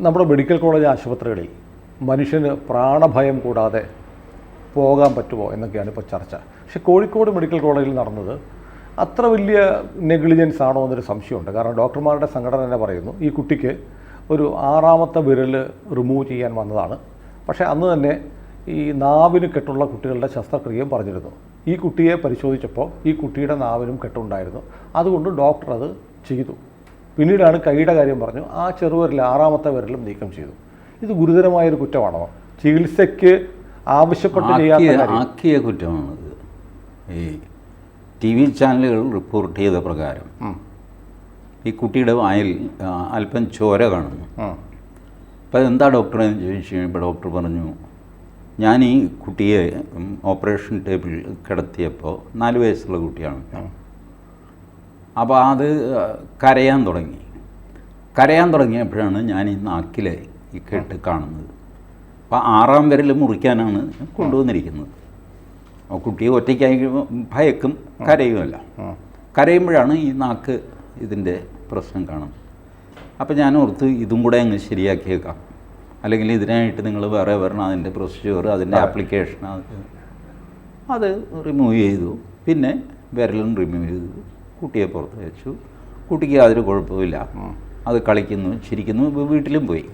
നമ്മുടെ medical college ആശുപത്രികളിൽ മനുഷ്യന് പ്രാണഭയം കൂടാതെ പോകാൻ പറ്റുമോ എന്നൊക്കെയാണ് ഇപ്പോൾ ചർച്ച. പക്ഷേ കോഴിക്കോട് മെഡിക്കൽ കോളേജിൽ നടന്നത് അത്ര വലിയ നെഗ്ലിജൻസ് ആണോ എന്നൊരു സംശയമുണ്ട്. കാരണം ഡോക്ടർമാരുടെ സംഘടന തന്നെ പറയുന്നു ഈ കുട്ടിക്ക് ഒരു 6ാമത്തെ വിരൽ റിമൂവ് ചെയ്യാൻ വന്നതാണ്. പക്ഷേ അന്ന് തന്നെ ഈ നാവിന് കെട്ടുള്ള കുട്ടികളുടെ ശസ്ത്രക്രിയയും പറഞ്ഞിരുന്നു. ഈ കുട്ടിയെ പരിശോധിച്ചപ്പോൾ ഈ കുട്ടിയുടെ നാവിനും കെട്ടുണ്ടായിരുന്നു, അതുകൊണ്ട് ഡോക്ടർ അത് ചെയ്തു. പിന്നീടാണ് കൈയുടെ കാര്യം പറഞ്ഞു, ആ ചെറുവിരൽ 6ാമത്തെ വിരലും നീക്കം ചെയ്തു. ഇത് ഗുരുതരമായൊരു കുറ്റമാണോ? ചികിത്സയ്ക്ക് ആവശ്യപ്പെട്ട് ആക്കിയ കുറ്റമാണിത്. ഈ TV ചാനലുകൾ റിപ്പോർട്ട് ചെയ്ത പ്രകാരം ഈ കുട്ടിയുടെ വായിൽ അല്പം ചോര കാണുന്നു. അപ്പോൾ എന്താ ഡോക്ടറെ എന്ന് ചോദിച്ചു കഴിയുമ്പോൾ ഡോക്ടർ പറഞ്ഞു, ഞാൻ ഈ കുട്ടിയെ ഓപ്പറേഷൻ ടേബിളിൽ കിടത്തിയപ്പോൾ 4 വയസ്സുള്ള കുട്ടിയാണ്. അപ്പോൾ അത് കരയാൻ തുടങ്ങിയപ്പോഴാണ് ഞാൻ ഈ നാക്കിലെ ഈ കെട്ട് കാണുന്നത്. അപ്പോൾ 6ാം വിരൽ മുറിക്കാനാണ് കൊണ്ടുവന്നിരിക്കുന്നത്. അപ്പോൾ കുട്ടിയെ ഒറ്റയ്ക്കായി ഭയക്കും, കരയുമല്ല. കരയുമ്പോഴാണ് ഈ നാക്ക് ഇതിൻ്റെ പ്രശ്നം കാണുന്നത്. അപ്പോൾ ഞാൻ ഓർത്ത് ഇതും കൂടെ അങ്ങ് ശരിയാക്കിയേക്കാം, അല്ലെങ്കിൽ ഇതിനായിട്ട് നിങ്ങൾ വേറെ വരണം, അതിൻ്റെ പ്രൊസീജിയർ, അതിൻ്റെ ആപ്ലിക്കേഷൻ, അത് റിമൂവ് ചെയ്തു. പിന്നെ വിരലും റിമൂവ് ചെയ്തു, കുട്ടിയെ പുറത്ത് വെച്ചു. കുട്ടിക്ക് യാതൊരു കുഴപ്പമില്ല, അത് കളിക്കുന്നു, ചിരിക്കുന്നു, വീട്ടിലും പോയി.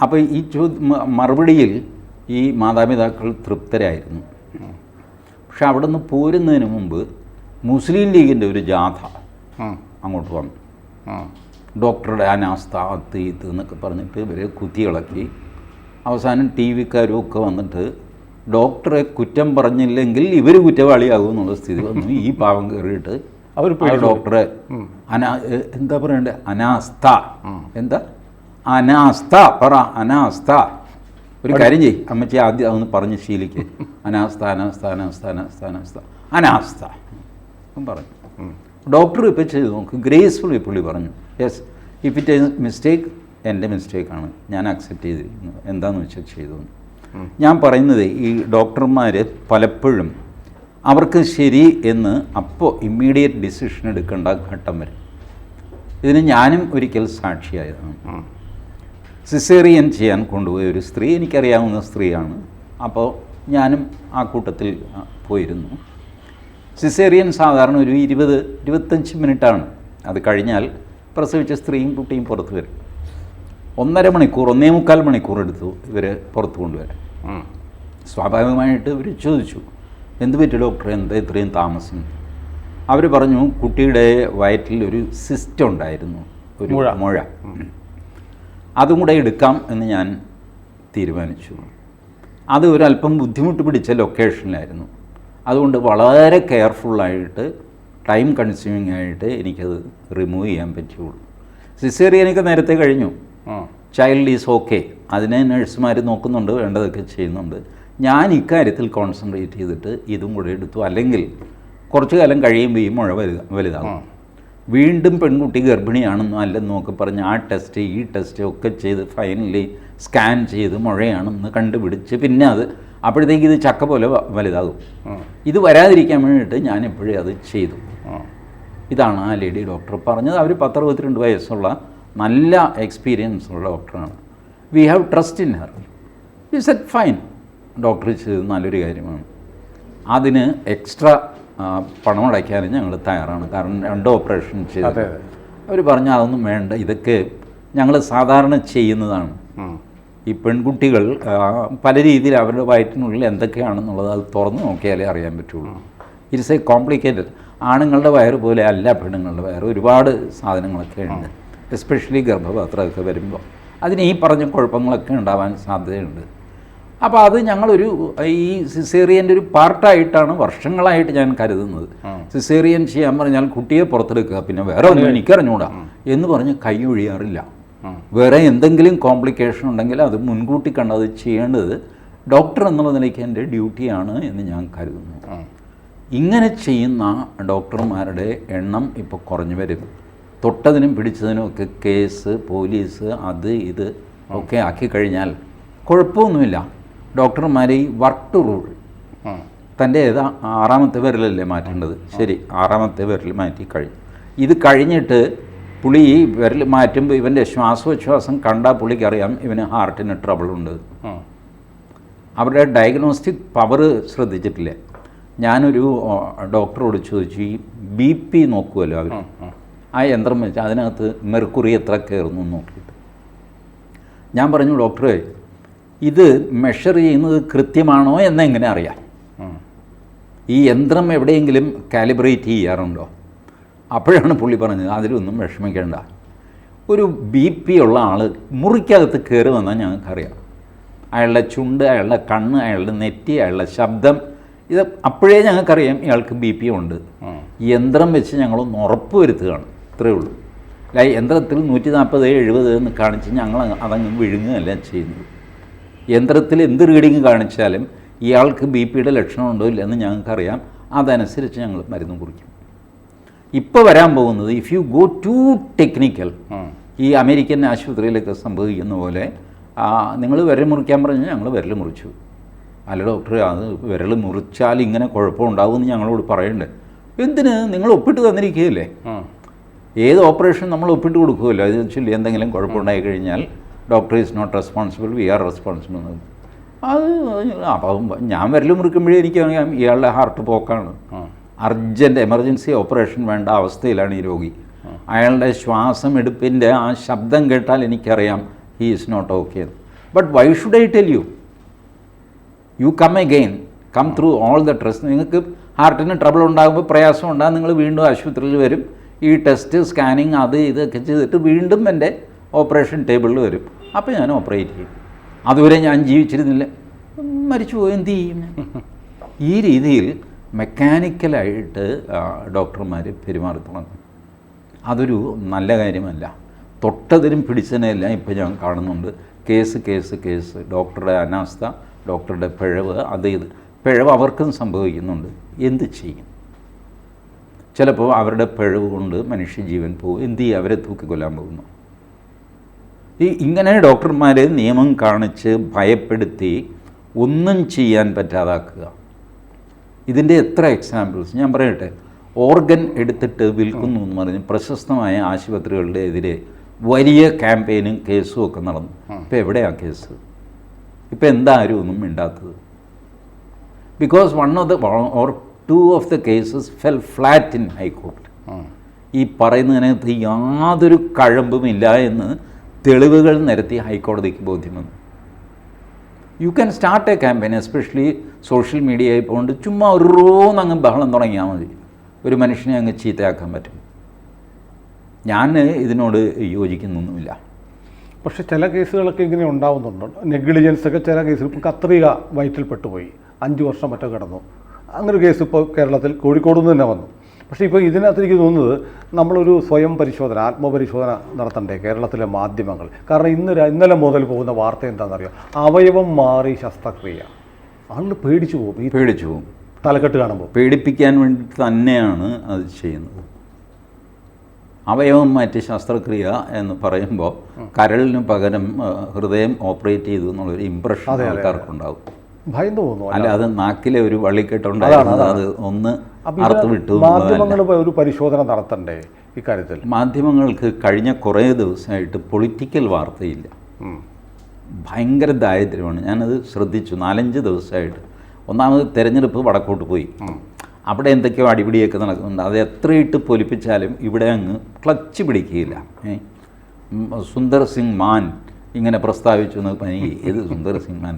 അപ്പോൾ ഈ മറുപടിയിൽ ഈ മാതാപിതാക്കൾ തൃപ്തരായിരുന്നു. പക്ഷെ അവിടെ നിന്ന് പോരുന്നതിന് മുമ്പ് മുസ്ലിം ലീഗിൻ്റെ ഒരു ജാഥ അങ്ങോട്ട് വന്നു. ഡോക്ടറുടെ അനാസ്ഥ, അത് ഇത് എന്നൊക്കെ പറഞ്ഞിട്ട് ഇവരെ കുത്തിയിളക്കി. അവസാനം TV-ക്കാരും ഒക്കെ വന്നിട്ട് ഡോക്ടറെ കുറ്റം പറഞ്ഞില്ലെങ്കിൽ ഇവർ കുറ്റവാളിയാകും എന്നുള്ള സ്ഥിതി വന്നു. ഈ പാവം കയറിയിട്ട് അവർ ഡോക്ടറെ എന്താ പറയണ്ടേ, അനാസ്ഥ, എന്താ അനാസ്ഥ പറ, അനാസ്ഥ. ഒരു കാര്യം ചെയ്യും അമ്മച്ചി, ആദ്യം അതൊന്ന് പറഞ്ഞ് ശീലിക്ക്. അനാസ്ഥ അനാസ്ഥ അനാസ്ഥ അനാസ്ഥ അനാസ്ഥ അനാസ്ഥ പറഞ്ഞു. ഡോക്ടർ ഇപ്പോൾ ചെയ്ത് നോക്ക്, ഗ്രേസ്ഫുള്ളി പുള്ളി പറഞ്ഞു, yes if it is mistake, എൻ്റെ മിസ്റ്റേക്കാണ്, ഞാൻ അക്സെപ്റ്റ് ചെയ്തിരിക്കുന്നു, എന്താണെന്ന് വെച്ചാൽ ചെയ്തു. ഞാൻ പറയുന്നത് ഈ ഡോക്ടർമാർ പലപ്പോഴും അവർക്ക് ശരി എന്ന് അപ്പോൾ ഇമ്മീഡിയറ്റ് ഡിസിഷൻ എടുക്കേണ്ട ഘട്ടം വരും. ഇതിന് ഞാനും ഒരിക്കൽ സാക്ഷിയായതാണ്. സിസേറിയൻ ചെയ്യാൻ കൊണ്ടുപോയ ഒരു സ്ത്രീ, എനിക്കറിയാവുന്ന സ്ത്രീയാണ്. അപ്പോൾ ഞാനും ആ കൂട്ടത്തിൽ പോയിരുന്നു. സിസേറിയൻ സാധാരണ ഒരു 20-25 മിനിറ്റാണ്. അത് കഴിഞ്ഞാൽ പ്രസവിച്ച സ്ത്രീയും കുട്ടിയും പുറത്ത് വരും. 1.5 മണിക്കൂർ 1.25 മണിക്കൂർ എടുത്തു ഇവർ പുറത്ത് കൊണ്ടുവരാൻ. സ്വാഭാവികമായിട്ട് ഇവർ ചോദിച്ചു, എന്ത് പറ്റി ഡോക്ടറെ, എന്താ ഇത്രയും താമസം? അവർ പറഞ്ഞു, കുട്ടിയുടെ വയറ്റിൽ ഒരു സിസ്റ്റ് ഉണ്ടായിരുന്നു, ഒരു മുഴ, അതും കൂടെ എടുക്കാം എന്ന് ഞാൻ തീരുമാനിച്ചു. അത് ഒരല്പം ബുദ്ധിമുട്ട് പിടിച്ച ലൊക്കേഷനിലായിരുന്നു. അതുകൊണ്ട് വളരെ കെയർഫുള്ളായിട്ട്, ടൈം കൺസ്യൂമിങ് ആയിട്ട് എനിക്കത് റിമൂവ് ചെയ്യാൻ പറ്റുള്ളൂ. സിസേറിയനൊക്കെ നേരത്തെ കഴിഞ്ഞു, ചൈൽഡ് ഈസ് ഓക്കെ, അതിനെ നഴ്സുമാർ നോക്കുന്നുണ്ട്, വേണ്ടതൊക്കെ ചെയ്യുന്നുണ്ട്. ഞാൻ ഇക്കാര്യത്തിൽ കോൺസെൻട്രേറ്റ് ചെയ്തിട്ട് ഇതും കൂടെ എടുത്തു. അല്ലെങ്കിൽ കുറച്ചു കാലം കഴിയുമ്പോൾ ഈ മുഴ വലുതാകും. വീണ്ടും പെൺകുട്ടി ഗർഭിണിയാണെന്നോ അല്ലെന്നോ ഒക്കെ പറഞ്ഞ് ആ ടെസ്റ്റ് ഈ ടെസ്റ്റ് ഒക്കെ ചെയ്ത് ഫൈനലി സ്കാൻ ചെയ്ത് മുഴയാണെന്ന് കണ്ടുപിടിച്ച് പിന്നെ അത് അപ്പോഴത്തേക്ക് ഇത് ചക്ക പോലെ വലുതാകും. ഇത് വരാതിരിക്കാൻ വേണ്ടിയിട്ട് ഞാൻ എപ്പോഴും അത് ചെയ്തു. ഇതാണ് ആ ലേഡി ഡോക്ടർ പറഞ്ഞത്. അവർ 10-62 വയസ്സുള്ള നല്ല എക്സ്പീരിയൻസ് ഉള്ള ഡോക്ടറാണ്. We have trust in her. We said fine, doctor ചെയ്ത് നല്ലൊരു കാര്യമാണ്. അതിന് എക്സ്ട്രാ പണം അടയ്ക്കാനും ഞങ്ങൾ തയ്യാറാണ്. കാരണം 2 ഓപ്പറേഷൻ ചെയ്ത് അവർ പറഞ്ഞാൽ അതൊന്നും വേണ്ട, ഇതൊക്കെ ഞങ്ങൾ സാധാരണ ചെയ്യുന്നതാണ്. ഈ പെൺകുട്ടികൾ പല രീതിയിൽ അവരുടെ വയറ്റിനുള്ളിൽ എന്തൊക്കെയാണെന്നുള്ളത് അത് തുറന്ന് നോക്കിയാലേ അറിയാൻ പറ്റുള്ളൂ. It's A complicated. ആണുങ്ങളുടെ വയറ് പോലെ അല്ല പെണ്ണുങ്ങളുടെ വയറ്, ഒരുപാട് സാധനങ്ങളൊക്കെ ഉണ്ട്. എസ്പെഷ്യലി ഗർഭപാത്രമൊക്കെ വരുമ്പോൾ അതിന് ഈ പറഞ്ഞ കുഴപ്പങ്ങളൊക്കെ ഉണ്ടാവാൻ സാധ്യതയുണ്ട്. അപ്പോൾ അത് ഞങ്ങളൊരു ഈ സിസേറിയൻ്റെ ഒരു പാർട്ടായിട്ടാണ് വർഷങ്ങളായിട്ട് ഞാൻ കരുതുന്നത്. സിസേറിയൻ ചെയ്യാൻ പറഞ്ഞാൽ കുട്ടിയെ പുറത്തെടുക്കുക, പിന്നെ വേറെ ഒന്നും എനിക്കറിഞ്ഞൂടാ എന്ന് പറഞ്ഞ് കൈ ഒഴിയാറില്ല. വേറെ എന്തെങ്കിലും കോംപ്ലിക്കേഷൻ ഉണ്ടെങ്കിൽ അത് മുൻകൂട്ടി കണ്ടത് ചെയ്യേണ്ടത് ഡോക്ടർ എന്നുള്ള നിലയ്ക്ക് എൻ്റെ ഡ്യൂട്ടിയാണ് എന്ന് ഞാൻ കരുതുന്നു. ഇങ്ങനെ ചെയ്യുന്ന ഡോക്ടർമാരുടെ എണ്ണം ഇപ്പോൾ കുറഞ്ഞു വരും. തൊട്ടതിനും പിടിച്ചതിനും ഒക്കെ കേസ്, പോലീസ്, അത് ഇത് ഒക്കെ ആക്കി കഴിഞ്ഞാൽ കുഴപ്പമൊന്നുമില്ല. ഡോക്ടർമാരെ ഈ വർക്ക് ടു റൂൾ, തൻ്റെ 6ാമത്തെ വിരലല്ലേ മാറ്റേണ്ടത്, ശരി 6ാമത്തെ വിരൽ മാറ്റി കഴിഞ്ഞു. ഇത് കഴിഞ്ഞിട്ട് പുള്ളി ഈ വിരൽ മാറ്റുമ്പോൾ ഇവൻ്റെ ശ്വാസോച്ഛ്വാസം കണ്ടാൽ പുള്ളിക്കറിയാം ഇവന് ഹാർട്ടിന് ട്രബിളുണ്ട്. അവരുടെ ഡയഗ്നോസ്റ്റിക് പവർ ശ്രദ്ധിച്ചിട്ടില്ല. ഞാനൊരു ഡോക്ടറോട് ചോദിച്ചു, ഈ BP നോക്കുമല്ലോ അവർ, ആ യന്ത്രം വെച്ച് അതിനകത്ത് മെർക്കുറി എത്ര കയറുന്നു നോക്കിയിട്ട് ഞാൻ പറഞ്ഞു, ഡോക്ടറെ ഇത് മെഷർ ചെയ്യുന്നത് കൃത്യമാണോ എന്നെങ്ങനെ അറിയാം? ഈ യന്ത്രം എവിടെയെങ്കിലും കാലിബ്രേറ്റ് ചെയ്യാറുണ്ടോ? അപ്പോഴാണ് പുള്ളി പറഞ്ഞത്, അതിലൊന്നും വിഷമിക്കേണ്ട, ഒരു BP ഉള്ള ആൾ മുറിക്കകത്ത് കയറുമെന്നാൽ ഞങ്ങൾക്കറിയാം. അയാളുടെ ചുണ്ട്, അയാളുടെ കണ്ണ്, അയാളുടെ നെറ്റി, അയാളുടെ ശബ്ദം, ഇത് അപ്പോഴേ ഞങ്ങൾക്കറിയാം ഇയാൾക്ക് BP ഉണ്ട്. യന്ത്രം വെച്ച് ഞങ്ങളൊന്ന് ഉറപ്പ് വരുത്തുകയാണ്, ഇത്രയേ ഉള്ളൂ. അല്ല യന്ത്രത്തിൽ 140, 70 എന്ന് കാണിച്ച് ഞങ്ങൾ അതങ്ങ് വിഴുങ്ങുകയല്ല ചെയ്യുന്നത്. യന്ത്രത്തിൽ എന്ത് റീഡിങ് കാണിച്ചാലും ഇയാൾക്ക് BP-യുടെ ലക്ഷണമുണ്ടോ ഇല്ലെന്ന് ഞങ്ങൾക്കറിയാം. അതനുസരിച്ച് ഞങ്ങൾ മരുന്ന് കുറിക്കും. ഇപ്പോൾ വരാൻ പോകുന്നത്, if you go to technical, ഈ അമേരിക്കൻ ആശുപത്രിയിലൊക്കെ സംഭവിക്കുന്ന പോലെ, നിങ്ങൾ വിരൽ മുറിക്കാൻ പറഞ്ഞാൽ ഞങ്ങൾ വിരൽ മുറിച്ചു. അല്ല ഡോക്ടറെ, അത് വിരൽ മുറിച്ചാൽ ഇങ്ങനെ കുഴപ്പമുണ്ടാകുമെന്ന് ഞങ്ങളോട് പറയണ്ടേ? എന്തിന്? നിങ്ങൾ ഒപ്പിട്ട് തന്നിരിക്കുകയല്ലേ. ഏത് ഓപ്പറേഷൻ നമ്മൾ ഒപ്പിട്ട് കൊടുക്കുമല്ലോ. അത് ചൊല്ലി എന്തെങ്കിലും കുഴപ്പമുണ്ടായി കഴിഞ്ഞാൽ doctor is not responsible, we are responsible. അത് അപ്പം ഞാൻ വിരൽ മുറിക്കുമ്പോഴേ എനിക്കറിയാം ഇയാളുടെ ഹാർട്ട് പോക്കാണ്, അർജൻറ്റ് എമർജൻസി ഓപ്പറേഷൻ വേണ്ട അവസ്ഥയിലാണ് ഈ രോഗി. അയാളുടെ ശ്വാസം എടുപ്പിൻ്റെ ആ ശബ്ദം കേട്ടാൽ എനിക്കറിയാം he is not okay. But why should I tell you? You come again, come through all the test. നിങ്ങൾക്ക് ഹാർട്ടിന് ട്രബിൾ ഉണ്ടാകുമ്പോൾ പ്രയാസം ഉണ്ടാകും, നിങ്ങൾ വീണ്ടും ആശുപത്രിയിൽ വരും, ഈ ടെസ്റ്റ് സ്കാനിങ് അത് ഇതൊക്കെ ചെയ്തിട്ട് വീണ്ടും എൻ്റെ ഓപ്പറേഷൻ ടേബിളിൽ വരും. അപ്പോൾ ഞാൻ ഓപ്പറേറ്റ് ചെയ്യും. അതുവരെ ഞാൻ ജീവിച്ചിരുന്നില്ല, മരിച്ചു പോയി, എന്ത് ചെയ്യും? ഈ രീതിയിൽ മെക്കാനിക്കലായിട്ട് ഡോക്ടർമാർ പെരുമാറി തുടങ്ങും. അതൊരു നല്ല കാര്യമല്ല. തൊട്ടതിനും പിടിച്ചതിനെല്ലാം ഇപ്പോൾ ഞാൻ കാണുന്നുണ്ട്. കേസ്, ഡോക്ടറുടെ അനാസ്ഥ, ഡോക്ടറുടെ പിഴവ്, അത് ഇത് പിഴവ് അവർക്കും സംഭവിക്കുന്നുണ്ട്. എന്ത് ചെയ്യും? ചിലപ്പോൾ അവരുടെ പിഴവ് കൊണ്ട് മനുഷ്യജീവൻ പോകും. എന്ത് ചെയ്യും? അവരെ തൂക്കിക്കൊല്ലാൻ പോകുന്നു. ഇങ്ങനെ ഡോക്ടർമാരെ നിയമം കാണിച്ച് ഭയപ്പെടുത്തി ഒന്നും ചെയ്യാൻ പറ്റാതാക്കുക. ഇതിൻ്റെ എത്ര എക്സാമ്പിൾസ് ഞാൻ പറയട്ടെ. ഓർഗൻ എടുത്തിട്ട് വിൽക്കുന്നു എന്ന് പറഞ്ഞ് പ്രശസ്തമായ ആശുപത്രികളുടെ എതിരെ വലിയ ക്യാമ്പയിനും കേസും ഒക്കെ നടന്നു. ഇപ്പം എവിടെയാണ് കേസ്? ഇപ്പം എന്താരും ഒന്നും മിണ്ടാത്തത്? Because one of the or two of the cases fell flat in high court. ഈ പറയുന്നതിനകത്ത് യാതൊരു കഴമ്പുമില്ല എന്ന് തെളിവുകൾ നിരത്തി ഹൈക്കോടതിക്ക് ബോധ്യം വന്നു. You can start a campaign, especially social media ആയിപ്പോണ്ട് ചുമ്മാ ഓരോന്നങ്ങ് ബഹളം തുടങ്ങിയാൽ മതി, ഒരു മനുഷ്യനെ അങ്ങ് ചീത്തയാക്കാൻ പറ്റും. ഞാൻ ഇതിനോട് യോജിക്കുന്നൊന്നുമില്ല. പക്ഷേ ചില കേസുകളൊക്കെ ഇങ്ങനെ ഉണ്ടാവുന്നുണ്ട്. നെഗ്ലിജൻസ് ഒക്കെ ചില കേസിൽ, ഇപ്പോൾ കത്രിക വയറ്റിൽ പെട്ടുപോയി 5 വർഷം മറ്റോ കിടന്നു, അങ്ങനെ ഒരു കേസ് ഇപ്പോൾ കേരളത്തിൽ കോഴിക്കോട് നിന്ന് തന്നെ വന്നു. പക്ഷേ ഇപ്പോൾ ഇതിനകത്ത് എനിക്ക് തോന്നുന്നത് നമ്മളൊരു സ്വയം പരിശോധന, ആത്മപരിശോധന നടത്തണ്ടേ കേരളത്തിലെ മാധ്യമങ്ങൾ? കാരണം ഇന്നലെ മുതൽ പോകുന്ന വാർത്ത എന്താണെന്നറിയാം, അവയവം മാറി ശസ്ത്രക്രിയ. ആളുകൾ പേടിച്ചു പോകും തലക്കെട്ട് കാണുമ്പോൾ. പേടിപ്പിക്കാൻ വേണ്ടി തന്നെയാണ് അത് ചെയ്യുന്നത്. അവയവം മാറ്റി ശസ്ത്രക്രിയ എന്ന് പറയുമ്പോൾ കരളിന് പകരം ഹൃദയം ഓപ്പറേറ്റ് ചെയ്തു എന്നുള്ളൊരു ഇമ്പ്രഷൻ ആൾക്കാർക്കുണ്ടാവും. ഭയന്നു പോകുന്നു. അല്ല, അത് നാക്കിലെ ഒരു വള്ളിക്കെട്ടുണ്ടായിരുന്നു, അത് ഒന്ന് അറുത്ത് വിട്ടു. മാധ്യമങ്ങൾ ഒരു പരിശോധന നടത്തണ്ടേ ഇക്കാര്യത്തിൽ? മാധ്യമങ്ങൾക്ക് കഴിഞ്ഞ കുറേ ദിവസമായിട്ട് പൊളിറ്റിക്കൽ വാർത്തയില്ല. ഭയങ്കര ദാരിദ്ര്യമാണ്. ഞാനത് ശ്രദ്ധിച്ചു 4-5 ദിവസമായിട്ട്. ഒന്നാമത് തെരഞ്ഞെടുപ്പ് വടക്കോട്ട് പോയി, അവിടെ എന്തൊക്കെയോ അടിപിടിയൊക്കെ നടക്കുന്നുണ്ട്. അത് എത്രയിട്ട് പൊലിപ്പിച്ചാലും ഇവിടെ അങ്ങ് ക്ലച്ച് പിടിക്കുകയില്ല. സുന്ദർ സിംഗ് മാൻ ഇങ്ങനെ പ്രസ്താവിച്ചു എന്ന് പനി. ഏത് സുന്ദർ സിംഗ് മാൻ?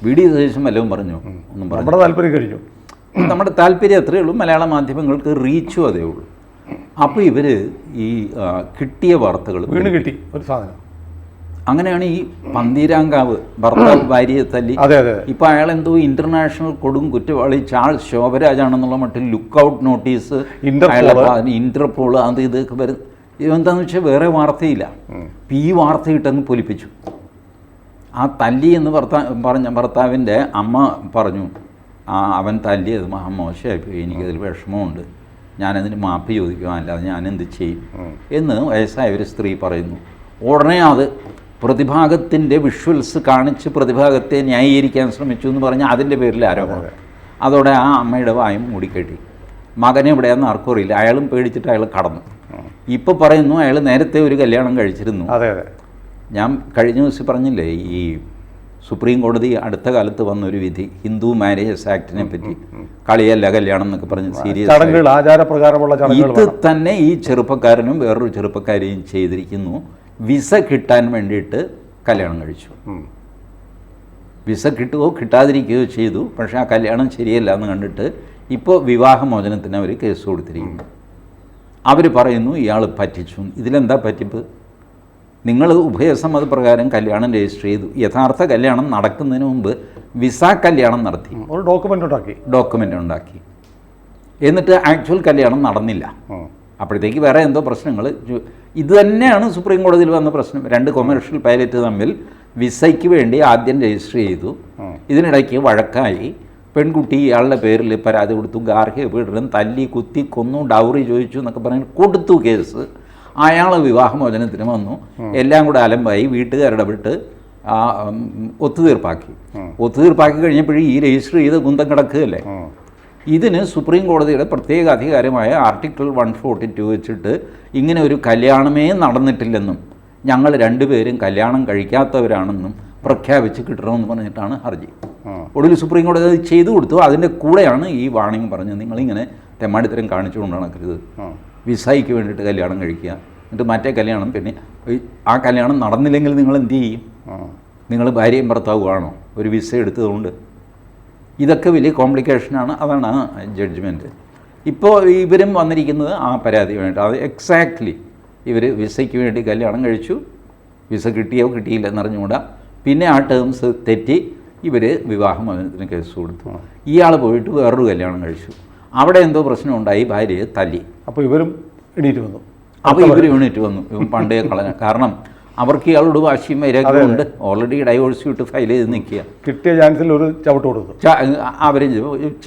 VD സതീശൻ വല്ലതും പറഞ്ഞു? ഒന്നും പറഞ്ഞു. നമ്മുടെ താല്പര്യം കഴിഞ്ഞു. നമ്മുടെ താല്പര്യം അത്രയേ ഉള്ളൂ. മലയാള മാധ്യമങ്ങൾക്ക് റീച്ചും അതേ ഉള്ളൂ. അപ്പോൾ ഇവർ ഈ കിട്ടിയ വാർത്തകൾ കിട്ടി ഒരു സാധനം. അങ്ങനെയാണ് ഈ പന്തീരാങ്കാവ് ഭർത്താവ് ഭാര്യയെ തല്ലി. ഇപ്പോൾ അയാൾ എന്തോ ഇന്റർനാഷണൽ കൊടും കുറ്റവാളി ചാൾസ് ശോഭരാജാണെന്നുള്ള മട്ടിൽ ലുക്കൗട്ട് നോട്ടീസ്, ഇന്റർപോൾ, അത് ഇതൊക്കെ വരും. ഇതെന്താണെന്ന് വെച്ചാൽ വേറെ വാർത്തയില്ല. ഈ വാർത്ത ഇട്ടങ്ങ് പൊലിപ്പിച്ചു. ആ തല്ലി എന്ന് പറഞ്ഞ ഭർത്താവിൻ്റെ അമ്മ പറഞ്ഞു, അവൻ തല്ലിയത് മഹാമോശമായിപ്പോയി, എനിക്കതിൽ വിഷമമുണ്ട്, ഞാനതിന് മാപ്പ് ചോദിക്കുക, അല്ലാതെ ഞാനെന്ത് ചെയ്യും എന്ന് വയസ്സായ ഒരു സ്ത്രീ പറയുന്നു. ഉടനെ അത് പ്രതിഭാഗത്തിൻ്റെ വിഷ്വൽസ് കാണിച്ച് പ്രതിഭാഗത്തെ ന്യായീകരിക്കാൻ ശ്രമിച്ചു എന്ന് പറഞ്ഞാൽ അതിൻ്റെ പേരിൽ ആരോപണം. അതോടെ ആ അമ്മയുടെ വായും മൂടിക്കെട്ടി. മകനെ എവിടെയാണെന്ന് ആർക്കും അറിയില്ല. അയാളും പേടിച്ചിട്ട് അയാൾ കടന്നു. ഇപ്പോൾ പറയുന്നു അയാൾ നേരത്തെ ഒരു കല്യാണം കഴിച്ചിരുന്നു. അതെ അതെ. ഞാൻ കഴിഞ്ഞ ദിവസം പറഞ്ഞില്ലേ, ഈ സുപ്രീം കോടതി അടുത്ത കാലത്ത് വന്നൊരു വിധി ഹിന്ദു മാരേജസ് ആക്ടിനെ പറ്റി, കളിയല്ല കല്യാണം എന്നൊക്കെ പറഞ്ഞ് സീരിയസ് ചടങ്ങുകൾ, ആചാരപ്രകാരമുള്ള ചടങ്ങുകൾ. ഇത് തന്നെ ഈ ചെറുപ്പക്കാരനും വേറൊരു ചെറുപ്പക്കാരെയും ചെയ്തിരിക്കുന്നു. വിസ കിട്ടാൻ വേണ്ടിയിട്ട് കല്യാണം കഴിച്ചു. വിസ കിട്ടുകയോ കിട്ടാതിരിക്കുകയോ ചെയ്തു. പക്ഷേ ആ കല്യാണം ശരിയല്ല എന്ന് കണ്ടിട്ട് ഇപ്പോൾ വിവാഹമോചനത്തിന് അവർ കേസ് കൊടുത്തിരിക്കുന്നു. അവർ പറയുന്നു ഇയാൾ പറ്റിച്ചു. ഇതിലെന്താ പറ്റിപ്പ്? നിങ്ങൾ ഉഭയസമ്മതപ്രകാരം കല്യാണം രജിസ്റ്റർ ചെയ്തു. യഥാർത്ഥ കല്യാണം നടക്കുന്നതിന് മുമ്പ് വിസ കല്യാണം നടത്തി, ഒരു ഡോക്യുമെൻ്റ് ഉണ്ടാക്കി. എന്നിട്ട് ആക്ച്വൽ കല്യാണം നടന്നില്ല. അപ്പോഴത്തേക്ക് വേറെ എന്തോ പ്രശ്നങ്ങൾ. ഇത് തന്നെയാണ് സുപ്രീം കോടതിയിൽ വന്ന പ്രശ്നം. രണ്ട് കൊമേഴ്ഷ്യൽ പൈലറ്റ് തമ്മിൽ വിസയ്ക്ക് വേണ്ടി ആദ്യം രജിസ്റ്റർ ചെയ്തു. ഇതിനിടയ്ക്ക് വഴക്കായി. പെൺകുട്ടി ഇയാളുടെ പേരിൽ പരാതി കൊടുത്തു. ഗാർഹിക പീഡനം, തല്ലി കുത്തി കൊന്നു, ഡൗറി ചോദിച്ചു എന്നൊക്കെ പറഞ്ഞ് കൊടുത്തു കേസ്. അയാൾ വിവാഹമോചനത്തിന് വന്നു. എല്ലാം കൂടെ അലമ്പായി. വീട്ടുകാരുടെ വിട്ട് ഒത്തുതീർപ്പാക്കി കഴിഞ്ഞപ്പോഴും ഈ രജിസ്റ്റർ ചെയ്ത് കുന്തം കിടക്കുകയല്ലേ. ഇതിന് സുപ്രീം കോടതിയുടെ പ്രത്യേക അധികാരമായ ആർട്ടിക്കിൾ 142 വെച്ചിട്ട് ഇങ്ങനെ ഒരു കല്യാണമേ നടന്നിട്ടില്ലെന്നും ഞങ്ങൾ രണ്ടുപേരും കല്യാണം കഴിക്കാത്തവരാണെന്നും പ്രഖ്യാപിച്ച് കിട്ടണമെന്ന് പറഞ്ഞിട്ടാണ് ഹർജി. ഒടുവിൽ സുപ്രീം കോടതി അത് ചെയ്തു കൊടുത്തു. അതിൻ്റെ കൂടെയാണ് ഈ വാണിംഗ് പറഞ്ഞത്, നിങ്ങളിങ്ങനെ തെമ്മാടിത്തരം കാണിച്ചുകൊണ്ട് നടക്കരുത്. വിസയ്ക്ക് വേണ്ടിയിട്ട് കല്യാണം കഴിക്കുക, എന്നിട്ട് മറ്റേ കല്യാണം, പിന്നെ ആ കല്യാണം നടന്നില്ലെങ്കിൽ നിങ്ങൾ എന്ത് ചെയ്യും? നിങ്ങൾ ഭാര്യയും ഭർത്താവുമാണോ ഒരു വിസ എടുത്തതുകൊണ്ട്? ഇതൊക്കെ വലിയ കോംപ്ലിക്കേഷനാണ്. അതാണ് ആ ജഡ്ജ്മെൻറ്റ്. ഇപ്പോൾ ഇവരും വന്നിരിക്കുന്നത് ആ പരാതി വേണ്ടിയിട്ട്. അത് എക്സാക്ട്ലി ഇവർ വിസയ്ക്ക് വേണ്ടി കല്യാണം കഴിച്ചു, വിസ കിട്ടിയോ കിട്ടിയില്ല എന്നറിഞ്ഞുകൂടാ. പിന്നെ ആ ടേംസ് തെറ്റി ഇവർ വിവാഹമോചനത്തിന് കേസ് കൊടുത്തു. ഇയാൾ പോയിട്ട് വേറൊരു കല്യാണം കഴിച്ചു. അവിടെ എന്തോ പ്രശ്നമുണ്ടായി, ഭാര്യയെ തല്ലി. അപ്പോൾ ഇവരും എണീറ്റ് വന്നു. ഇവൻ പണ്ടേ കളഞ്ഞ. കാരണം അവർക്ക് ഇയാളോട് വാശിയും വൈരാഗ്യമുണ്ട്. ഓൾറെഡി ഡൈവോഴ്സ് വിട്ട് ഫയൽ ചെയ്ത് നിൽക്കുക. കിട്ടിയ ചാൻസിൽ ഒരു ചവിട്ട് കൊടുത്തു. അവർ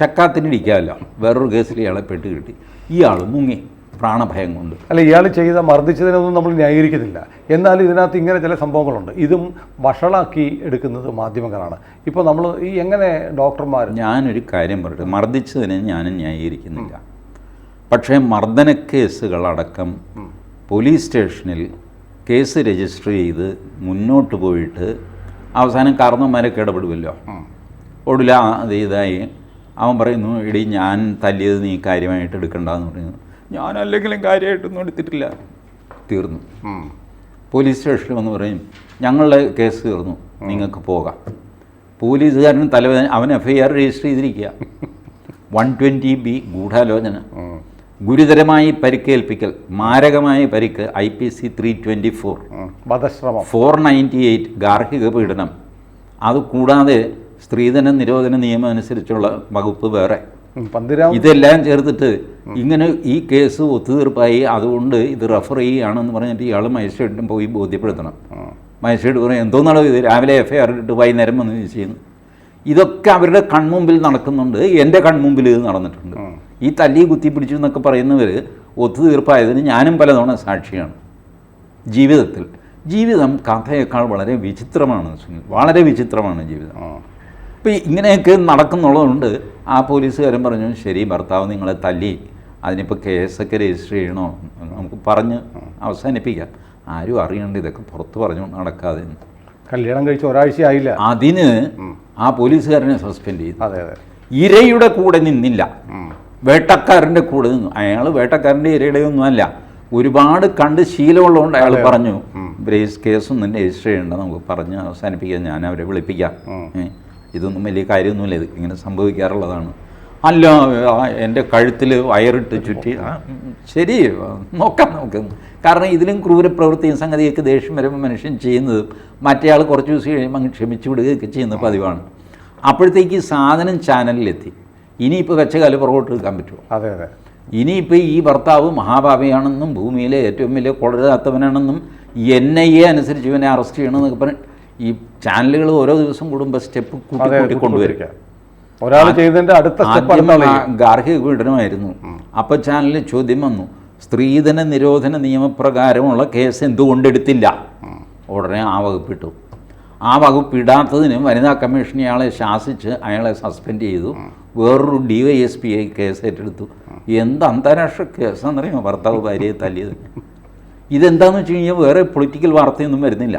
ചക്കാത്തിനിടിക്കാമല്ലോ. വേറൊരു കേസിൽ ഇയാളെ പെട്ട് കിട്ടി. ഇയാൾ മുങ്ങി പ്രാണഭയം കൊണ്ട്. അല്ല, ഇയാൾ ചെയ്ത മർദ്ദിച്ചതിനൊന്നും നമ്മൾ ന്യായീകരിക്കുന്നില്ല. എന്നാൽ ഇതിനകത്ത് ഇങ്ങനെ ചില സംഭവങ്ങളുണ്ട്. ഇതും വഷളാക്കി എടുക്കുന്നത് മാധ്യമങ്ങളാണ്. ഇപ്പോൾ നമ്മൾ ഈ എങ്ങനെ ഡോക്ടർമാർ, ഞാനൊരു കാര്യം പറയട്ടെ, മർദ്ദിച്ചതിനെ ഞാനും ന്യായീകരിക്കുന്നില്ല. പക്ഷേ മർദ്ദന കേസുകളടക്കം പോലീസ് സ്റ്റേഷനിൽ കേസ് രജിസ്റ്റർ ചെയ്ത് മുന്നോട്ട് പോയിട്ട് അവസാനം കാരണവന്മാരൊക്കെ ഇടപെടുമല്ലോ. ഒടുവിൽ അത് ഇതായി അവൻ പറയുന്നു, എടി ഞാൻ തല്ലിയത് നീ കാര്യമായിട്ട് എടുക്കണ്ടെന്ന് പറയുന്നു. ഞാനല്ലെങ്കിലും കാര്യമായിട്ടൊന്നും എടുത്തിട്ടില്ല. തീർന്നു. പോലീസ് സ്റ്റേഷനിൽ വന്ന് പറയും ഞങ്ങളുടെ കേസ് തീർന്നു, നിങ്ങൾക്ക് പോകാം. പോലീസുകാരൻ തലവേദന, അവൻ FIR രജിസ്റ്റർ ചെയ്തിരിക്കുക. 120B ഗൂഢാലോചന, ഗുരുതരമായി പരിക്കേൽപ്പിക്കൽ, മാരകമായ പരിക്ക് IPC 324, വധശ്രമം 498 ഗാർഹിക പീഡനം. അതുകൂടാതെ സ്ത്രീധന നിരോധന നിയമം അനുസരിച്ചുള്ള വകുപ്പ് വേറെ. ഇതെല്ലാം ചേർത്തിട്ട് ഇങ്ങനെ ഈ കേസ് ഒത്തുതീർപ്പായി, അതുകൊണ്ട് ഇത് റെഫർ ചെയ്യുകയാണെന്ന് പറഞ്ഞിട്ട് ഇയാൾ മജിസ്ട്രേറ്റിനും പോയി ബോധ്യപ്പെടുത്തണം. മജിസ്ട്രേറ്റ് പറയും എന്തോന്നാണോ ഇത്, രാവിലെ FIR ഇട്ട് വൈകുന്നേരം വന്ന് ചെയ്യുന്നു. ഇതൊക്കെ അവരുടെ കൺമുമ്പിൽ നടക്കുന്നുണ്ട്. എൻ്റെ കൺമുമ്പിൽ ഇത് നടന്നിട്ടുണ്ട്. ഈ തല്ലി കുത്തി പിടിച്ചു എന്നൊക്കെ പറയുന്നവർ ഒത്തുതീർപ്പായതിന് ഞാനും പലതവണ സാക്ഷിയാണ്. ജീവിതം കഥയേക്കാൾ വളരെ വിചിത്രമാണ്, വളരെ വിചിത്രമാണ് ജീവിതം. അപ്പോൾ ഇങ്ങനെയൊക്കെ നടക്കുന്നുള്ളതുകൊണ്ട് ആ പോലീസുകാരൻ പറഞ്ഞു, ശരി ഭർത്താവ് നിങ്ങളെ തല്ലി, അതിനിപ്പോൾ കേസൊക്കെ രജിസ്റ്റർ ചെയ്യണോ, നമുക്ക് പറഞ്ഞ് അവസാനിപ്പിക്കാം. ആരും അറിയണ്ട ഇതൊക്കെ പുറത്ത് പറഞ്ഞു നടക്കാതെ. കല്യാണം കഴിച്ച് ഒരാഴ്ചയായില്ല. അതിന് ആ പോലീസുകാരനെ സസ്പെൻഡ് ചെയ്തു. അതെ അതെ. ഇരയുടെ കൂടെ നിന്നില്ല, വേട്ടക്കാരൻ്റെ കൂടെ നിന്നു. അയാൾ വേട്ടക്കാരൻ്റെ ഇരയുടെയൊന്നും അല്ല, ഒരുപാട് കണ്ട് ശീലമുള്ളതുകൊണ്ട് അയാൾ പറഞ്ഞു ബ്രേസ് കേസൊന്നും രജിസ്റ്റർ ചെയ്യേണ്ട, നമുക്ക് പറഞ്ഞ് അവസാനിപ്പിക്കാം, ഞാൻ അവരെ വിളിപ്പിക്കാം, ഇതൊന്നും വലിയ കാര്യമൊന്നുമില്ല, ഇത് ഇങ്ങനെ സംഭവിക്കാറുള്ളതാണ്. അല്ല എൻ്റെ കഴുത്തിൽ വയറിട്ട് ചുറ്റി, ശരി നോക്കാം നമുക്ക്. കാരണം ഇതിലും ക്രൂരപ്രവൃത്തിയും സംഗതിയൊക്കെ ദേഷ്യം വരുമ്പോൾ മനുഷ്യൻ ചെയ്യുന്നത് മറ്റേയാൾ കുറച്ച് ദിവസം കഴിയുമ്പോൾ അങ്ങ് ക്ഷമിച്ചു വിടുകയൊക്കെ ചെയ്യുന്ന പതിവാണ്. അപ്പോഴത്തേക്ക് ഈ സാധനം ചാനലിലെത്തി. ഇനിയിപ്പോൾ വെച്ച കാലം പുറകോട്ട് എടുക്കാൻ പറ്റുമോ? അതെ അതെ. ഇനിയിപ്പോൾ ഈ ഭർത്താവ് മഹാഭാവിയാണെന്നും ഭൂമിയിലെ ഏറ്റവും വലിയ കൊള്ളരുതാത്തവനാണെന്നും NIA അനുസരിച്ച് ഇവനെ അറസ്റ്റ് ചെയ്യണമെന്നൊക്കെ പറഞ്ഞ് ഈ ചാനലുകൾ ഓരോ ദിവസം കൂടുമ്പോൾ സ്റ്റെപ്പ് കൂട്ടി കൊണ്ടുവരിക. ഒരാൾ ചെയ്തതിൻ്റെ അടുത്ത ഗാർഹിക പീഡനമായിരുന്നു. അപ്പോൾ ചാനലിൽ ചോദ്യം വന്നു, സ്ത്രീധന നിരോധന നിയമപ്രകാരമുള്ള കേസ് എന്തുകൊണ്ടെടുത്തില്ല? ഉടനെ ആ വകുപ്പിട്ടു. ആ വകുപ്പിടാത്തതിന് വനിതാ കമ്മീഷൻ ഇയാളെ ശാസിച്ച് അയാളെ സസ്പെൻഡ് ചെയ്തു. വേറൊരു DYSP കേസ് ഏറ്റെടുത്തു. എന്ത് അന്താരാഷ്ട്ര കേസാണെന്നറിയാമോ ഭർത്താവ് ഭാര്യയെ തല്ലിയത്? ഇതെന്താണെന്ന് വെച്ച് കഴിഞ്ഞാൽ വേറെ പൊളിറ്റിക്കൽ വാർത്തയൊന്നും വരുന്നില്ല.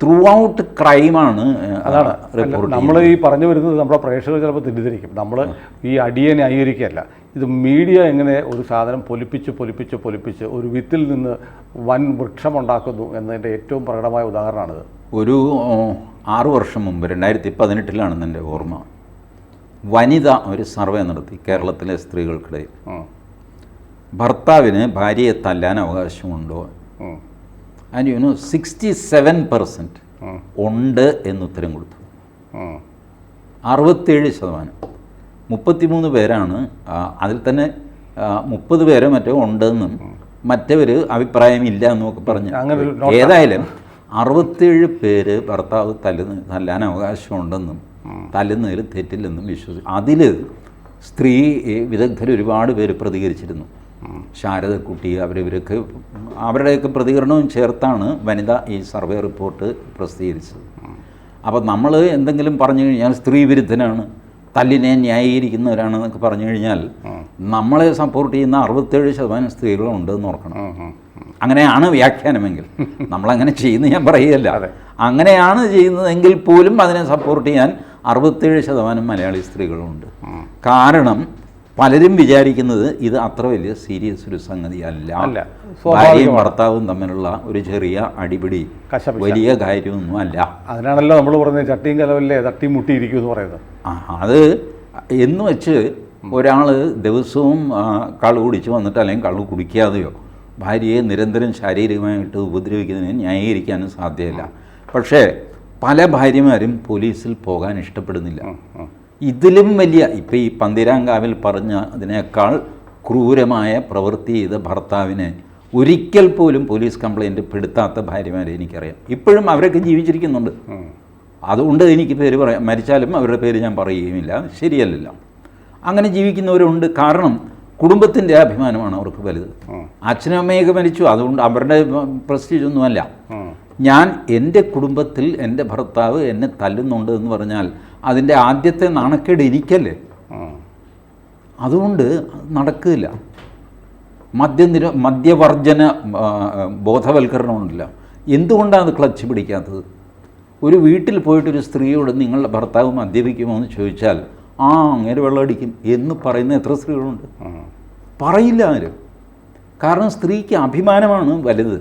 ത്രൂ ഔട്ട് ക്രൈമാണ്. അതാണ് നമ്മൾ ഈ പറഞ്ഞു വരുന്നത്. നമ്മുടെ പ്രേക്ഷകർ ചിലപ്പോൾ തെറ്റിദ്ധരിക്കും. നമ്മൾ ഈ അടിയെ ന്യായീകരിക്കുകയല്ല. ഇത് മീഡിയ എങ്ങനെ ഒരു സാധനം പൊലിപ്പിച്ച് ഒരു വിത്തിൽ നിന്ന് വൻ വൃക്ഷമുണ്ടാക്കുന്നു എന്നതിൻ്റെ ഏറ്റവും പ്രകടമായ ഉദാഹരണമാണിത്. ഒരു 6 വർഷം മുമ്പ് 2018 എൻ്റെ ഓർമ്മ, വനിത ഒരു സർവേ നടത്തി കേരളത്തിലെ സ്ത്രീകൾക്കിടയിൽ. ഭർത്താവിന് ഭാര്യയെ തല്ലാൻ അവകാശമുണ്ടോ? ആൻഡ് 67% ഉണ്ട് എന്നുത്തരം കൊടുത്തു. 67%. 33 പേരാണ് അതിൽ തന്നെ 30 പേര് മറ്റോ ഉണ്ടെന്നും മറ്റവർ അഭിപ്രായമില്ല എന്നൊക്കെ പറഞ്ഞു. ഏതായാലും 67 പേര് ഭർത്താവ് തല്ലാൻ അവകാശമുണ്ടെന്നും തല്ലുന്നതിൽ തെറ്റില്ലെന്നും വിശ്വസിച്ചു. അതിൽ സ്ത്രീ വിദഗ്ധർ ഒരുപാട് പേര് പ്രതികരിച്ചിരുന്നു. ശാരദക്കുട്ടി അവരൊക്കെ അവരുടെയൊക്കെ പ്രതികരണവും ചേർത്താണ് വനിത ഈ സർവേ റിപ്പോർട്ട് പ്രസിദ്ധീകരിച്ചത്. അപ്പോൾ നമ്മൾ എന്തെങ്കിലും പറഞ്ഞു കഴിഞ്ഞാൽ സ്ത്രീ വിരുദ്ധനാണ്, തല്ലിനെ ന്യായീകരിക്കുന്നവരാണെന്നൊക്കെ പറഞ്ഞു കഴിഞ്ഞാൽ നമ്മളെ സപ്പോർട്ട് ചെയ്യുന്ന 67% സ്ത്രീകളുണ്ടെന്ന് ഓർക്കണം. അങ്ങനെയാണ് വ്യാഖ്യാനമെങ്കിൽ. നമ്മളങ്ങനെ ചെയ്യുന്നത് ഞാൻ പറയുകയല്ല. അങ്ങനെയാണ് ചെയ്യുന്നതെങ്കിൽ പോലും അതിനെ സപ്പോർട്ട് ചെയ്യാൻ 67% മലയാളി സ്ത്രീകളുണ്ട്. കാരണം പലരും വിചാരിക്കുന്നത് ഇത് അത്ര വലിയ സീരിയസ് ഒരു സംഗതിയല്ല. ഭാര്യയും ഭർത്താവും തമ്മിലുള്ള ഒരു ചെറിയ അടിപിടി വലിയ കാര്യമൊന്നും അല്ല. അതിനാണല്ലോ നമ്മൾ പറയുന്നത് ചട്ടിയും കലവല്ലേ തട്ടിയും മുട്ടിയിരിക്കും എന്ന് പറയുന്നത്. അത് എന്ന് വെച്ച് ഒരാൾ ദിവസവും കള്ളു കുടിച്ച് വന്നിട്ട് അല്ലെങ്കിൽ കള്ളു കുടിക്കാതെയോ ഭാര്യയെ നിരന്തരം ശാരീരികമായിട്ട് ഉപദ്രവിക്കുന്നതിന് ന്യായീകരിക്കാനും സാധ്യമല്ല. പക്ഷേ പല ഭാര്യമാരും പോലീസിൽ പോകാൻ ഇഷ്ടപ്പെടുന്നില്ല. ഇതിലും വലിയ ഇപ്പം ഈ പന്തീരാങ്കാവിൽ പറഞ്ഞ അതിനേക്കാൾ ക്രൂരമായ പ്രവൃത്തി ചെയ്ത ഭർത്താവിനെ ഒരിക്കൽ പോലും പോലീസ് കംപ്ലൈൻറ്റ് പെടുത്താത്ത ഭാര്യമാരെ എനിക്കറിയാം. ഇപ്പോഴും അവരൊക്കെ ജീവിച്ചിരിക്കുന്നുണ്ട്. അതുകൊണ്ട് എനിക്ക് പേര് പറയാം, മരിച്ചാലും അവരുടെ പേര് ഞാൻ പറയുകയുമില്ല, ശരിയല്ലല്ലോ. അങ്ങനെ ജീവിക്കുന്നവരുണ്ട്. കാരണം കുടുംബത്തിൻ്റെ അഭിമാനമാണ് അവർക്ക് വലുത്. അച്ഛനും അമ്മയൊക്കെ മരിച്ചു, അതുകൊണ്ട് അവരുടെ പ്രസ്റ്റീജൊന്നുമല്ല. ഞാൻ എൻ്റെ കുടുംബത്തിൽ എൻ്റെ ഭർത്താവ് എന്നെ തല്ലുന്നുണ്ട് എന്ന് പറഞ്ഞാൽ അതിൻ്റെ ആദ്യത്തെ നാണക്കേട് എനിക്കല്ലേ. അതുകൊണ്ട് നടക്കില്ല. മദ്യവർജന ബോധവൽക്കരണമുണ്ടല്ല. എന്തുകൊണ്ടാണ് അത് ക്ലച്ച് പിടിക്കാത്തത്? ഒരു വീട്ടിൽ പോയിട്ടൊരു സ്ത്രീയോട് നിങ്ങളുടെ ഭർത്താവ് മദ്യപിക്കുമോ എന്ന് ചോദിച്ചാൽ അങ്ങനെ വെള്ളമടിക്കും എന്ന് പറയുന്ന എത്ര സ്ത്രീകളുണ്ട്? പറയില്ല ആരും. കാരണം സ്ത്രീക്ക് അഭിമാനമാണ് വലുത്.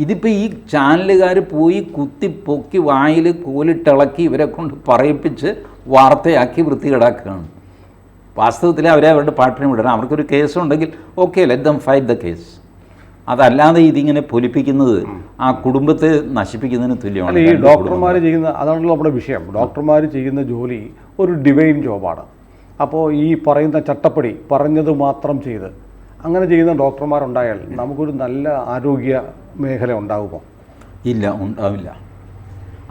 ഇതിപ്പോൾ ഈ ചാനലുകാർ പോയി കുത്തിപ്പൊക്കി വായിൽ കോലിട്ടിളക്കി ഇവരെ കൊണ്ട് പറയിപ്പിച്ച് വാർത്തയാക്കി വൃത്തികേടാക്കുകയാണ്. വാസ്തവത്തിൽ അവരെ അവരുടെ പാട്ടിന് വിടണം. അവർക്കൊരു കേസുണ്ടെങ്കിൽ okay, let them fight the case. അതല്ലാതെ ഇതിങ്ങനെ പൊലിപ്പിക്കുന്നത് ആ കുടുംബത്തെ നശിപ്പിക്കുന്നതിന് തുല്യമാണ്. ഈ ഡോക്ടർമാർ ചെയ്യുന്ന, അതാണല്ലോ നമ്മുടെ വിഷയം. ഡോക്ടർമാർ ചെയ്യുന്ന ജോലി ഒരു ഡിവൈൻ ജോബാണ്. അപ്പോൾ ഈ പറയുന്ന ചട്ടപ്പടി പറഞ്ഞത് മാത്രം ചെയ്ത് അങ്ങനെ ചെയ്യുന്ന ഡോക്ടർമാരുണ്ടായാൽ നമുക്കൊരു നല്ല ആരോഗ്യ മേഖല ഉണ്ടാകുമോ? ഇല്ല, ഉണ്ടാവില്ല.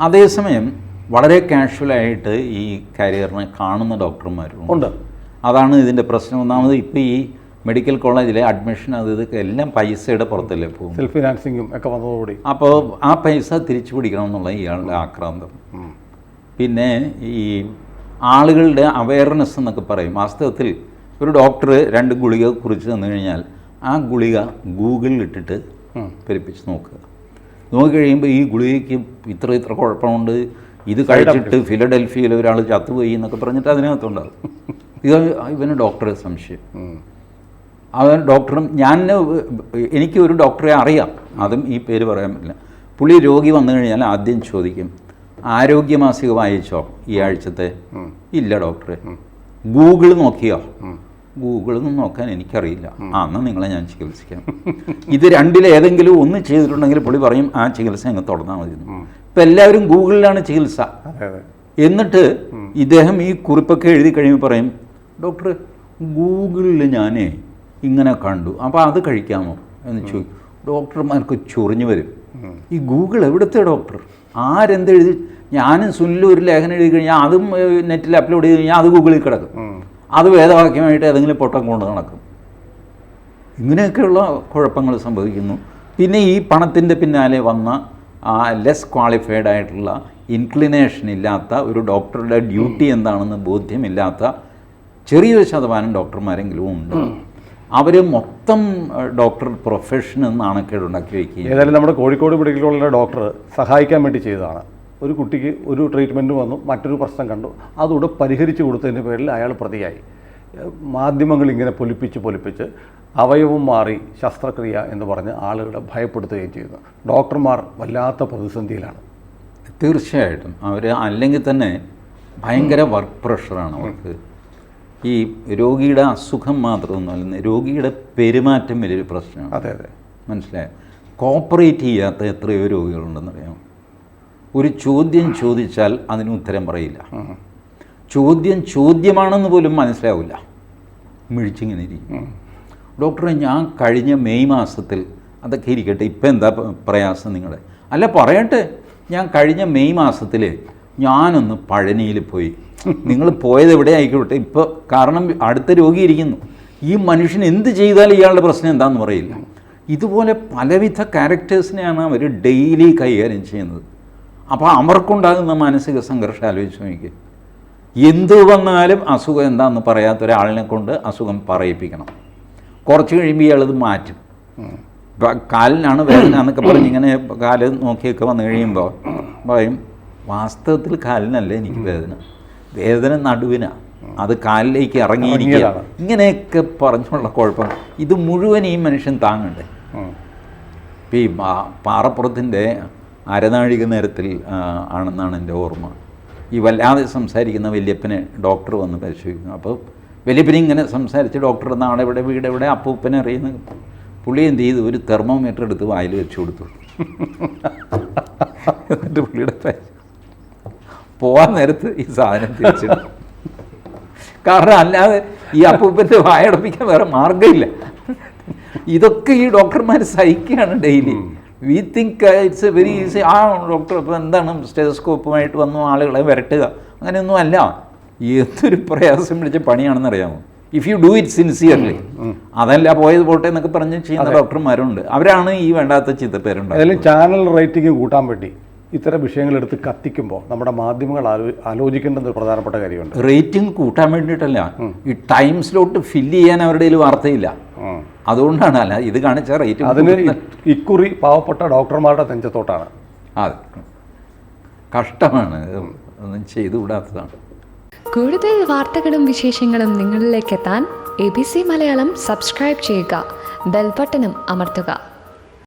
അതേസമയം വളരെ കാഷ്വലായിട്ട് ഈ കരിയറിനെ കാണുന്ന ഡോക്ടർമാരും ഉണ്ട്. അതാണ് ഇതിൻ്റെ പ്രശ്നം. ഒന്നാമത് ഇപ്പോൾ ഈ മെഡിക്കൽ കോളേജിലെ അഡ്മിഷൻ ഇതൊക്കെ എല്ലാം പൈസയുടെ പുറത്തല്ലേ പോകും, സെൽഫ് ഫിനാൻസിങ്ങും ഒക്കെ വന്നതോടുകൂടി. അപ്പോൾ ആ പൈസ തിരിച്ചു പിടിക്കണം എന്നുള്ള ഇയാളുടെ ആക്രാന്തം. പിന്നെ ഈ ആളുകളുടെ അവയർനെസ് എന്നൊക്കെ പറയും. വാസ്തവത്തിൽ ഒരു ഡോക്ടർ 2 ഗുളിക കുറിച്ച് തന്നു കഴിഞ്ഞാൽ ആ ഗുളിക ഗൂഗിളിൽ ഇട്ടിട്ട് പെരുപ്പിച്ച് നോക്കിക്കഴിയുമ്പോൾ ഈ ഗുളികയ്ക്ക് ഇത്ര കുഴപ്പമുണ്ട്, ഇത് കഴിച്ചിട്ട് ഫിലഡൽഫിയയിൽ ഒരാൾ ചത്തുപോയി എന്നൊക്കെ പറഞ്ഞിട്ട് അതിനകത്തുണ്ടാകും. ഇവന് ഡോക്ടറെ സംശയം. അവൻ ഡോക്ടറും എനിക്ക് ഒരു ഡോക്ടറെ അറിയാം, അതും ഈ പേര് പറയാൻ പറ്റില്ല. പുള്ളി രോഗി വന്നു കഴിഞ്ഞാൽ ആദ്യം ചോദിക്കും, ആരോഗ്യമാസിക വായിച്ചോ ഈ ആഴ്ചത്തെ? ഇല്ല ഡോക്ടറെ. ഗൂഗിൾ നോക്കിയോ? ഗൂഗിളൊന്നും നോക്കാൻ എനിക്കറിയില്ല. എന്നാൽ നിങ്ങളെ ഞാൻ ചികിത്സിക്കാം. ഇത് രണ്ടിലേതെങ്കിലും ഒന്ന് ചെയ്തിട്ടുണ്ടെങ്കിൽ പുള്ളി പറയും ആ ചികിത്സ അങ്ങ് തുടർന്നാൽ മതി. ഇപ്പം എല്ലാവരും ഗൂഗിളിലാണ് ചികിത്സ. എന്നിട്ട് ഇദ്ദേഹം ഈ കുറിപ്പൊക്കെ എഴുതി കഴിയുമ്പോൾ പറയും, ഡോക്ടർ ഗൂഗിളിൽ ഞാനേ ഇങ്ങനെ കണ്ടു, അപ്പോൾ അത് കഴിക്കാമോ എന്ന് ചോദിക്കും. ഡോക്ടർമാർക്ക് ചൊറിഞ്ഞു വരും. ഈ ഗൂഗിൾ എവിടുത്തെ ഡോക്ടർ? ആരെന്തെഴുതി? ഞാനും സുനിലും ഒരു ലേഖനം എഴുതി കഴിഞ്ഞാൽ അതും നെറ്റിൽ അപ്ലോഡ് ചെയ്ത് കഴിഞ്ഞാൽ അത് ഗൂഗിളിൽ കിടക്കും. അത് വേദവാക്യമായിട്ട് ഏതെങ്കിലും പൊട്ടം കൊണ്ട് നടക്കും. ഇങ്ങനെയൊക്കെയുള്ള കുഴപ്പങ്ങൾ സംഭവിക്കുന്നു. പിന്നെ ഈ പണത്തിൻ്റെ പിന്നാലെ വന്ന ലെസ് ക്വാളിഫൈഡ് ആയിട്ടുള്ള ഇൻക്ലിനേഷൻ ഇല്ലാത്ത ഒരു ഡോക്ടറുടെ ഡ്യൂട്ടി എന്താണെന്ന് ബോധ്യമില്ലാത്ത ചെറിയൊരു ശതമാനം ഡോക്ടർമാരെങ്കിലും ഉണ്ട്. അവർ മൊത്തം ഡോക്ടർ പ്രൊഫഷൻ നാണക്കേടുണ്ടാക്കി വയ്ക്കുകയും ഏതായാലും നമ്മുടെ കോഴിക്കോട് മെഡിക്കൽ കോളേജിലെ ഡോക്ടർ സഹായിക്കാൻ വേണ്ടി ചെയ്തതാണ്. ഒരു കുട്ടിക്ക് ഒരു ട്രീറ്റ്മെൻറ്റ് വന്നു, മറ്റൊരു പ്രശ്നം കണ്ടു, അതുകൂടെ പരിഹരിച്ചു കൊടുത്തതിൻ്റെ പേരിൽ അയാൾ പ്രതിയായി. മാധ്യമങ്ങൾ ഇങ്ങനെ പൊലിപ്പിച്ച് അവയവം മാറി ശസ്ത്രക്രിയ എന്ന് പറഞ്ഞ് ആളുകളെ ഭയപ്പെടുത്തുകയും ചെയ്യുന്നു. ഡോക്ടർമാർ വല്ലാത്ത പ്രതിസന്ധിയിലാണ്. തീർച്ചയായിട്ടും അവർ അല്ലെങ്കിൽ തന്നെ ഭയങ്കര വർക്ക് പ്രഷറാണ് അവർക്ക്. ഈ രോഗിയുടെ അസുഖം മാത്രമൊന്നുമല്ല, രോഗിയുടെ പെരുമാറ്റം വലിയൊരു പ്രശ്നമാണ്. അതെ അതെ, മനസ്സിലായോ? കോപ്പറേറ്റ് ചെയ്യാത്ത എത്രയോ രോഗികളുണ്ടെന്നറിയാം. ഒരു ചോദ്യം ചോദിച്ചാൽ അതിന് ഉത്തരം പറയില്ല. ചോദ്യമാണെന്ന് പോലും മനസ്സിലാവില്ല, മിഴിച്ചിങ്ങനെ ഇരിക്കും. ഡോക്ടറെ, ഞാൻ കഴിഞ്ഞ മെയ് മാസത്തിൽ, അതൊക്കെ ഇരിക്കട്ടെ, ഇപ്പം എന്താ പ്രയാസം നിങ്ങളുടെ? അല്ല പറയട്ടെ, ഞാൻ കഴിഞ്ഞ മെയ് മാസത്തിൽ ഞാനൊന്ന് പഴനിയിൽ പോയി. നിങ്ങൾ പോയത് എവിടെ ആയിക്കോട്ടെ, ഇപ്പോൾ കാരണം അടുത്ത രോഗി ഇരിക്കുന്നു. ഈ മനുഷ്യൻ എന്ത് ചെയ്താലും ഇയാളുടെ പ്രശ്നം എന്താണെന്ന് പറയില്ല. ഇതുപോലെ പലവിധ ക്യാരക്ടേഴ്സിനെയാണ് അവർ ഡെയിലി കൈകാര്യം ചെയ്യുന്നത്. അപ്പോൾ അവർക്കുണ്ടാകുന്ന മാനസിക സംഘർഷം ആലോചിച്ച് നോക്കി. എന്ത് വന്നാലും അസുഖം എന്താണെന്ന് പറയാത്ത ഒരാളിനെ കൊണ്ട് അസുഖം പറയിപ്പിക്കണം. കുറച്ച് കഴിയുമ്പോൾ ഇയാളത് മാറ്റും. കാലിനാണ് വേദന എന്നൊക്കെ പറഞ്ഞ് ഇങ്ങനെ കാല് നോക്കിയൊക്കെ വന്നു കഴിയുമ്പോൾ പറയും, വാസ്തവത്തിൽ കാലിനല്ല എനിക്ക് വേദന നടുവിനാണ്, അത് കാലിലേക്ക് ഇറങ്ങിയിരിക്കുക. ഇങ്ങനെയൊക്കെ പറഞ്ഞുള്ള കുഴപ്പം ഇത് മുഴുവൻ ഈ മനുഷ്യൻ താങ്ങണ്ടേ. ഇപ്പം ഈ പാറപ്പുറത്തിൻ്റെ അരനാഴിക നേരത്തിൽ ആണെന്നാണ് എൻ്റെ ഓർമ്മ. ഈ വല്ലാതെ സംസാരിക്കുന്ന വല്യപ്പനെ ഡോക്ടർ വന്ന് പരിശോധിക്കുന്നു. അപ്പോൾ വല്യപ്പനെ ഇങ്ങനെ സംസാരിച്ച് ഡോക്ടർ നാളെ ഇവിടെ വീട് എവിടെ അപ്പൂപ്പനെ അറിയുന്ന പുള്ളി എന്ത് ചെയ്തു, ഒരു തെർമോമീറ്റർ എടുത്ത് വായിൽ വെച്ച് കൊടുത്തു. എന്നിട്ട് പുള്ളിയുടെ പോവാൻ നേരത്ത് ഈ സാധനം തിരിച്ചിടും. കാരണം അല്ലാതെ ഈ അപ്പൂപ്പൻ്റെ വായടപ്പിക്കാൻ വേറെ മാർഗ്ഗമില്ല. ഇതൊക്കെ ഈ ഡോക്ടർമാർ സഹിക്കുകയാണ് daily. We think it's a very easy. ആ ഡോക്ടർ ഇപ്പോൾ എന്താണ് സ്റ്റെതസ്കോപ്പുമായിട്ട് വന്നു ആളുകളെ വരട്ടുക, അങ്ങനെയൊന്നും അല്ല. എന്തൊരു പ്രയാസം പിടിച്ച പണിയാണെന്നറിയാമോ? If you do it sincerely. അതല്ല പോയത് പോട്ടെ എന്നൊക്കെ പറഞ്ഞ് ചെയ്യുന്ന ഡോക്ടർമാരുണ്ട്. അവരാണ് ഈ വേണ്ടാത്ത ചിത്തപ്പേരുണ്ട്. അതിലും ചാനൽ റേറ്റിംഗ് കൂട്ടാൻ വേണ്ടി ഇത്തരം വിഷയങ്ങളെടുത്ത് കത്തിക്കുമ്പോൾ നമ്മുടെ മാധ്യമങ്ങൾ ആലോചിക്കേണ്ട ഒരു പ്രധാനപ്പെട്ട കാര്യമുണ്ട്. റേറ്റിംഗ് കൂട്ടാൻ വേണ്ടിയിട്ടല്ല, ഈ ടൈം സ്ലോട്ട് ഫില്ല് ചെയ്യാൻ അവരുടെ കയ്യിൽ വാർത്തയില്ല. അതുകൊണ്ടാണ്. അല്ല ഇത് കാണിച്ച റേറ്റിംഗ് അതിന് ഇക്കുറി പാവപ്പെട്ട ഡോക്ടർമാരുടെ നെഞ്ചത്തോട്ടാണ്. അതെ, കഷ്ടമാണ്, ഒന്നും ചെയ്തുകൂടാത്തതാണ്. കൂടുതൽ വാർത്തകളും വിശേഷങ്ങളും നിങ്ങളിലേക്ക് എത്താൻ ABC മലയാളം സബ്സ്ക്രൈബ് ചെയ്യുക, ബെൽ ബട്ടണും അമർത്തുക.